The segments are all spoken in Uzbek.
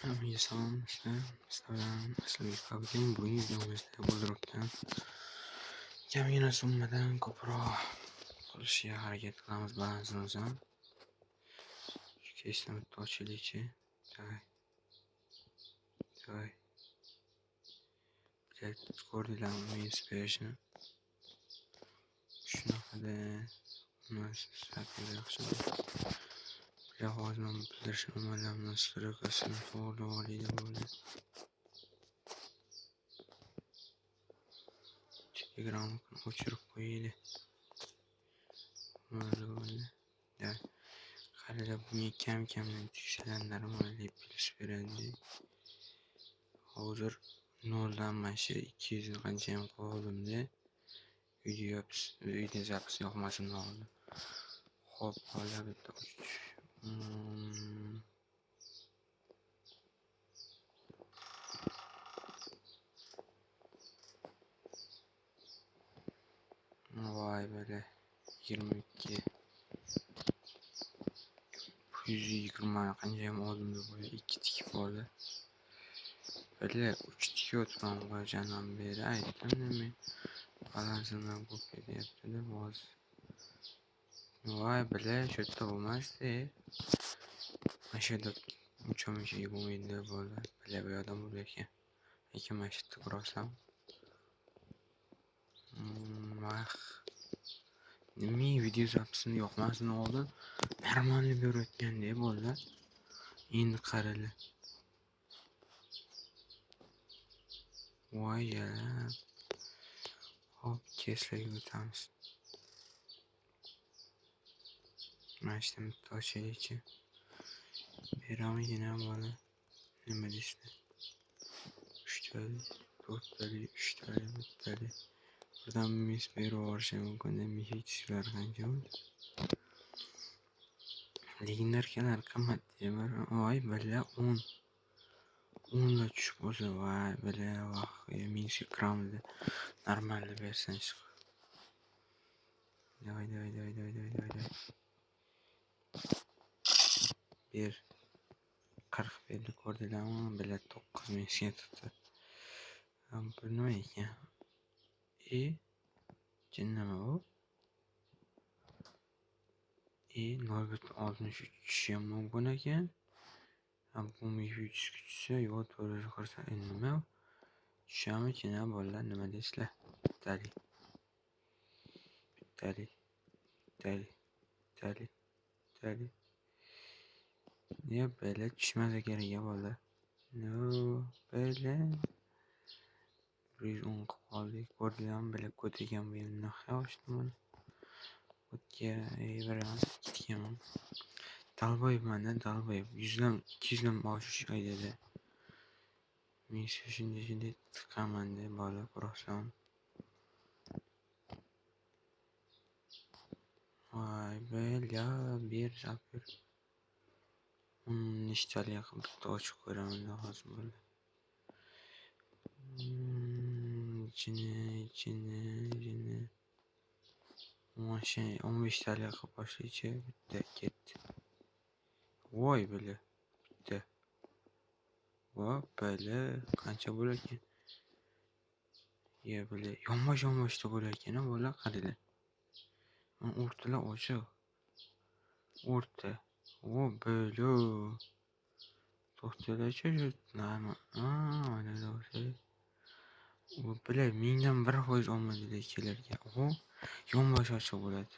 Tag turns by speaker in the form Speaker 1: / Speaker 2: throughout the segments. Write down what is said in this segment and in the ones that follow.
Speaker 1: Salom do'stlar, sizlar bilan bugungi videomizda bo'ldirgan kamgina summadan ko'proq qilishga harakat qilamiz balansimizni. Keskin ochilishi. Davay. Ko'rdinglarmi inspirashni? Shunaqada yaxshi. Hozir bildirishni amallamni strokasini follow oliydi bo'ldi. Telegramni o'chirib qo'yaylik. Qarada bunga kam-kamdan tiksalanlarim deb plyus beradi. Hozir 0 dan mana 200 qanchayam qoldimda. Video zapis yoqmasin oldi. Xo'p, hozir bitta Vay böyle 22 120 qanchayam oldimda bo'ldi 2 tik bo'ldi. Böyle 3 tik o'tgan qo'ygandan beri aytdim men balansimdan ko'p ketyapti-da hozir. Vay böyle shu yerda bo'lmasdi. Mana shu yerda uncha bo'lmaydi bo'ldi. Böyle bu odam bo'lar ekan. Lekin mana shu yerda ko'rsam nima video zapisini yoqmasini oldin normalni berayotganda bo'ldi. Endi qarali. Voy ya. Hop, keslaga o'tamiz. Mana shu bitta ochaylikchi. Beramigina bola. Nima deysiz? 3 tali, 4 tali, 3 tali, 1 tali. Buradan mis berib olishi mumkin. Mixlar qancha bo'ldi? Leginar kalar qimmat demar. Voy, billa 10. 10 da tushib bo'lsa, voy, billa vaqt 1000 gramda normalni bersan chiq. Davay. Bir 40 berdi ko'rdinglarmi? Billa 9000 tutdi. Bu nima ekan? Jinnimi bu? 0.63 tushishi ham mumkin ekan. Bu 100 tushsa, yo to'g'ri qilsa nima? Tushamichina bolalar nima deysizlar? Tali. Ya böyle tushmasa kerak ya bolalar. No, böyle 110 qoldi. Ko'rdinglarmi? Böyle ko'tagan bu yerni xavshdimi? O'tga beraman, ketganman. Dalboyman-da, dalboy. 100 dan 200 dan oshish aytadi. Men shunday tiqaman-da bola ko'rsam. Vay, bella bir zapir. Nechtali qilib bitta ochib ko'raman hozir bo'ldi. Jini. Mana 15 tali qilib boshlaychi bitta ketdi. Voy billa bitta. Voy billa qancha bo'lar ekan? Ya billa yonbosh-da bo'lar ekan, bola qaranglar. O'rtalar ochiq. O'rta. O böyle. To'xtalar-chi nima? Mana o'sha. U billa 1000dan 1% olmadi kelarkan. Yonbosh ochiq bo'ladi.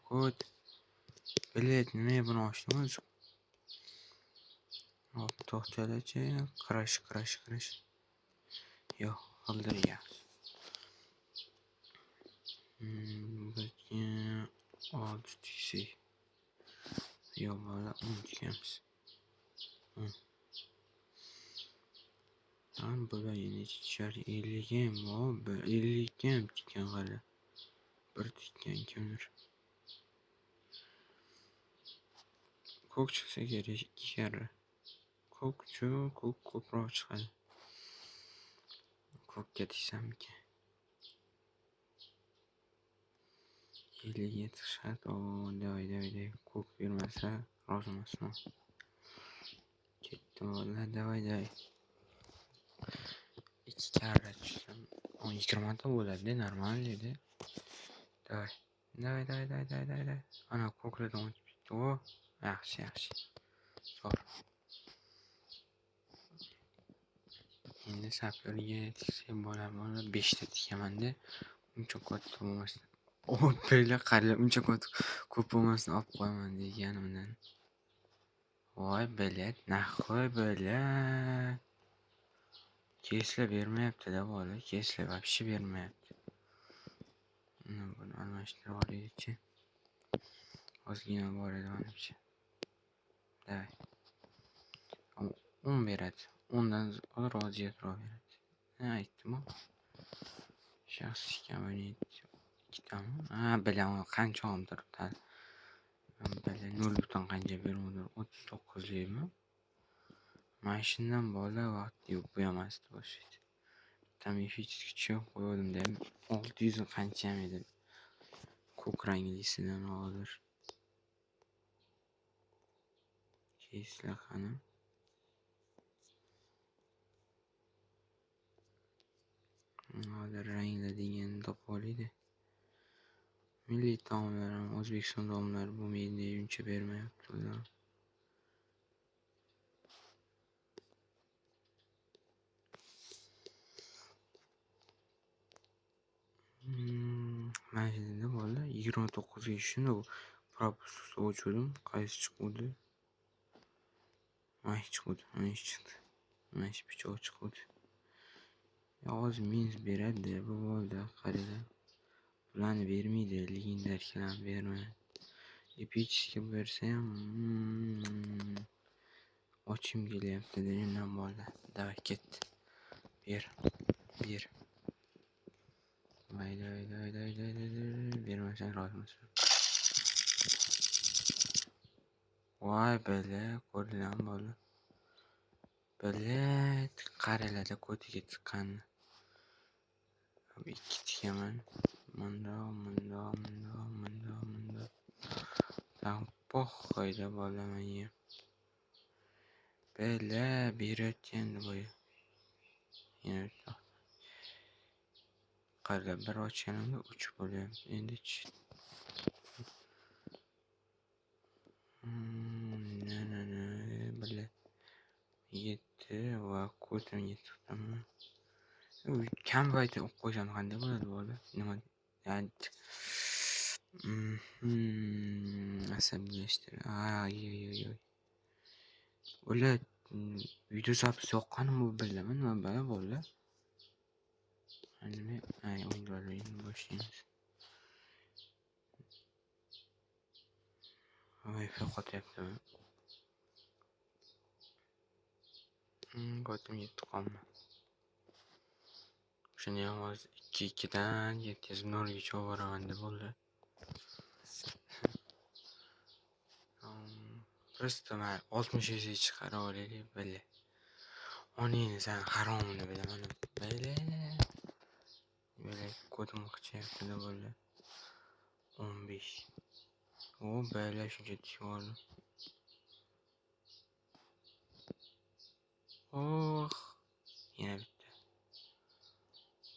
Speaker 1: Kod. Bilet nima buni ochdimi o'zi? Hop, to'xtalar-chi. Crash. Yo'q, qildirgan. Olti tiksak. Yo'q, bola 10 tikamiz. Bola yana tushar 50 ham, 50 ham tikkan qara. Bir tikkan kimdir. Ko'k chiqsa kerak 2 karra. Ko'k ko'proq chiqadi. Ko'kka tiksammikan? 50 ga tiqishadi. Davay. Ko'k bermasa rozi emasman. Ketdi. Aytdim valla, davay. 2 karra tushsam 20 ta bo'ladi, normal edi. Davay. Ana ko'kradan o'tib ketdi. O, yaxshi. Zo'r. Endi sapyorga tiksak bo'la 5 ta tikaman-da. Uncha katta bo'lmasdan. Bela qarab uncha ko'p bo'lmasdan olib qo'yaman deganimdan. Voy bela, nahvoy bela. Kesla bermayapti-da bola, kesla вообще bermayapti. Buni almashtirib olaylik-chi. Ozgina bor edi menimcha. Davay. 10 beradi. 10 dan ziyodroq beradi. Aytdim-ku. Shaxsiy kabinет 2 tami. Bilaman qancha oldir. Bela 0 butun qancha bermoqdir? 39 mi? Mana shundan bola vaqt yo'q bo'lmasdi boshlaydi. Tam efirchi qo'ydim-da 600 qancha edi. Ko'k ranglisidan hozir. Kesla qani. Hozir ranglar deganini topib oladi. Milliy taomlar ham O'zbekiston taomlari bo'lmaydi, uncha bermayapti ular. Mana shunda bola 29 ga shuni propust o'chirdim, qaysi chiqdi? Mana chiqdi. Mana shu pichoq chiqdi. Hozir minus beradi bu bo'ldi qaranglar. Bularni bermaydi, legendarkilar bermaydi. Epichga bersa ham ochim kelyapti degandan bo'ldi. Davay ketdi. Ber. Vay. Bermasang rozimisan? Voy bela, ko'rdilarmi bola? Bela qaranglarda ko'tiga tiqqanni. 2 tikaman. Mundoq. Poxoyda bola menga. Bela berayotgandi bo'yi. Yana qarab bir ochganimda 3 bo'lyapti. Endi-chi. Bela 7 va ko'tim 7 kam bayta qo'ysam qanday bo'ladi bola? Nima? Asablashtir. Ular video zapis yoqqanim bu bilaman, nima bala bola? Anime, o'yinlarni boshlaymiz. Wi-Fi qotyaptimi? Qotim 7 qolma. Shuni ham hozir 2 dan yetkazib 0 gacha oboraman deb bo'ldi. Просто men 60 ga chiqarib olaylik bela. Oningni sen haromini bilaman. Bela ko'dim qichayapti bo'ldi. 15. O bela shuncha tikvordi. Yana bitta.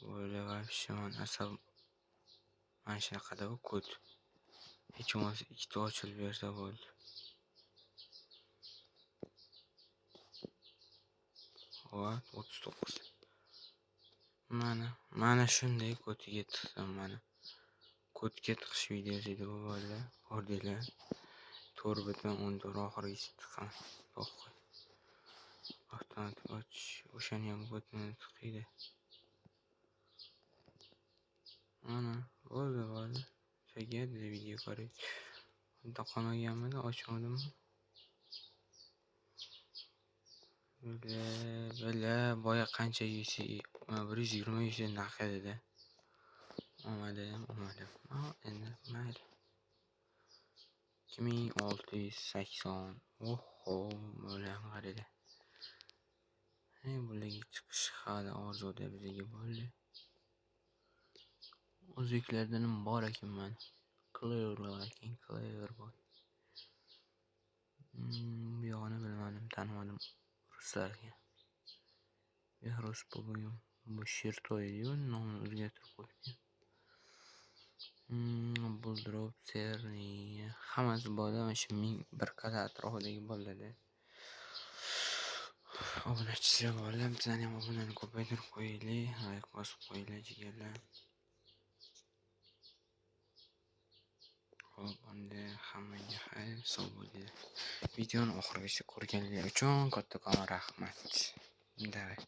Speaker 1: Bo'la вообще men asab mana shunaqada kod. Hech bo'lmasa 2 ta ochilib bersa bo'ldi. Va 39. Mana shunday kotiga tiqsam mana. Kotga tiqish videosi edi bu bola. Ko'rdinglar? 4.14 oxirigacha tiqaman. To'qqiz. Avtomatik ochish. O'shani ham kotni tiqiydi. Mana bo'ldi. Chegadi video ko'ring. Unda qolmaganmidi? Ochmadim. Bela boya qancha yeysi 120 yeysi naqadida. Omadim. Endi mayli. 2680. Oho, bo'lam qaraydi. Bularga chiqish hali orzuda bizga bo'ldi. O'zbeklardan ham bor ekan mana. Clever boy. Bu yog'ini bilmadim, tanimadim. sizlarga. Behruz bobom bu she'r to'yidiyu nomini o'zgartirib qo'yibdi. Buldirov Serniya hammasi bola mana shu 1001 atrofidagi bolalarda. Obunachisi bolalar bizlarni ham obunani ko'paytirib qo'yaylik, like bosib qo'yinglar jigarlar. Xo'p, unda hammaga xayr, sog' bo'linglar. Videoni oxirigacha ko'rganliginglar uchun kattakon rahmat. Davay.